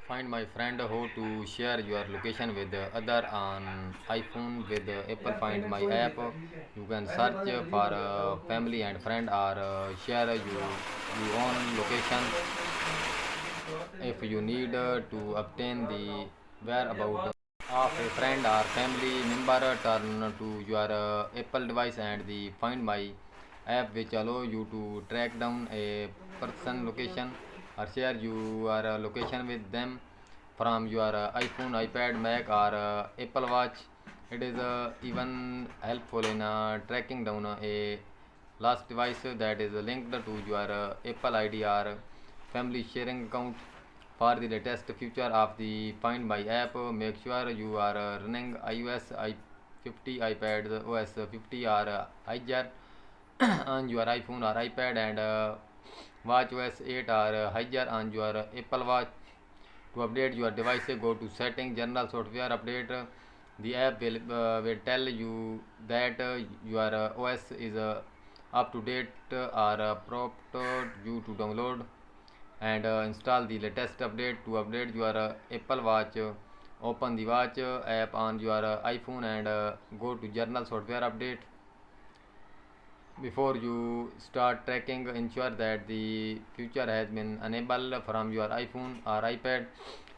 Find my friend how to share your location with other on iPhone with Apple Find My app. You can search for family and friend or share your own location. If you need to obtain the whereabouts of a friend or family member, turn to your Apple device and the Find My app, which allow you to track down a person location or share your location with them from your iPhone, iPad, Mac, or Apple Watch. It is even helpful in tracking down a last device that is linked to your Apple ID or family sharing account. For the latest feature of the Find My app, make sure you are running iOS 50, iPad OS 50 or iGer on your iPhone or iPad, and WatchOS 8 or iGer on your Apple Watch. To update your device, go to Settings, General Software Update. The app will tell you that your OS is up to date or prompted you to download and install the latest update. To update your Apple Watch, open the Watch app on your iPhone and go to General Software Update. Before you start tracking, ensure that the feature has been enabled from your iPhone or iPad.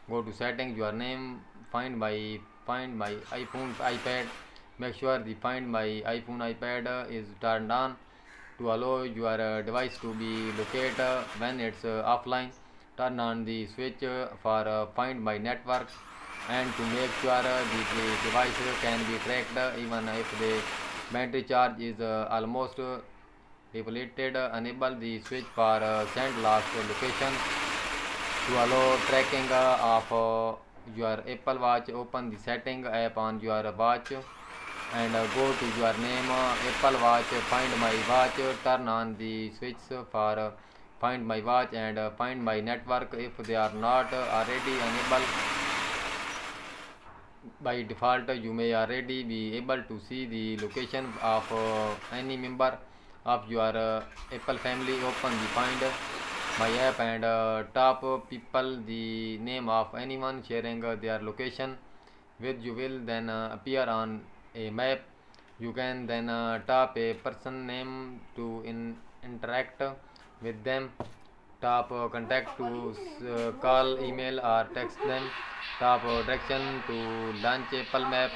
Go to settings, your name, find my iPhone, iPad. Make sure the Find My iPhone, iPad is turned on to allow your device to be located when it's offline. Turn on the switch for Find My network and to make sure the device can be tracked even if the battery charge is almost depleted. Enable the switch for send last location to allow tracking of your Apple Watch. Open the setting app on your watch and go to your name, Apple Watch, Find My Watch. Turn on the switch for Find My Watch and Find My network if they are not already enabled. By default, you may already be able to see the location of any member of your Apple family. Open the Find My app and tap people the name of anyone sharing their location with you will then appear on a map. You can then tap a person name to interact with them. Tap contact to call, email, or text them. Tap direction to launch Apple Map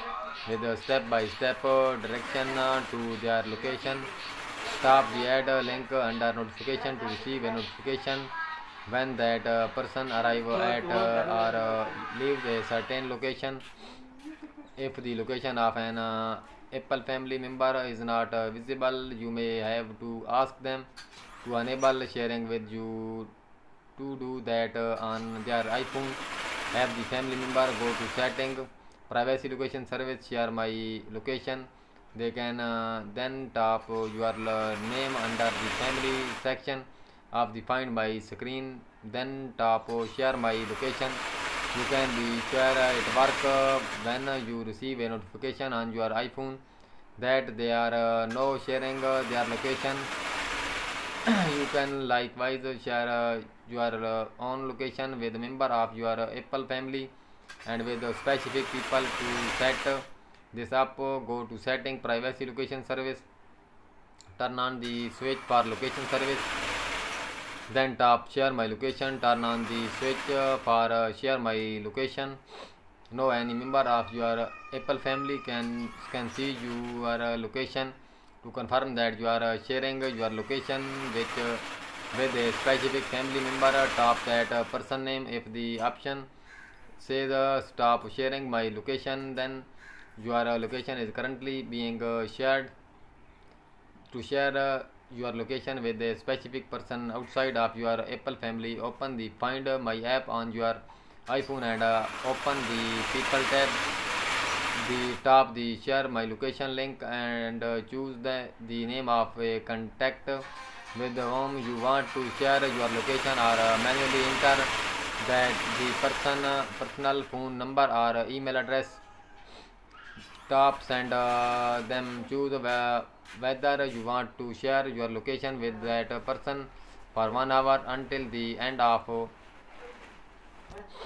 with a step-by-step direction to their location. Tap the add link under notification to receive a notification when that person arrive at or leaves a certain location. If the location of an Apple family member is not visible, you may have to ask them to enable sharing with you. To do that on their iPhone, have the family member go to setting, privacy location service, share my location. They can then tap your name under the family section of the Find My screen. Then tap share my location. You can be sure it work when you receive a notification on your iPhone that they are no sharing their location. You can likewise share your own location with a member of your Apple family and with specific people. To set this up, go to setting, privacy location service, turn on the switch for location service, then tap share my location. Turn on the switch for share my location. No any member of your Apple family can see your location. To confirm that you are sharing your location with a specific family member, tap that person name. If the option says stop sharing my location, then your location is currently being shared. To share your location with a specific person outside of your Apple family, open the Find My app on your iPhone and open the People tab. The top the share my location link and choose the name of a contact with whom you want to share your location, or manually enter that the personal phone number or email address. Top send them. Choose whether you want to share your location with that person for 1 hour until the end of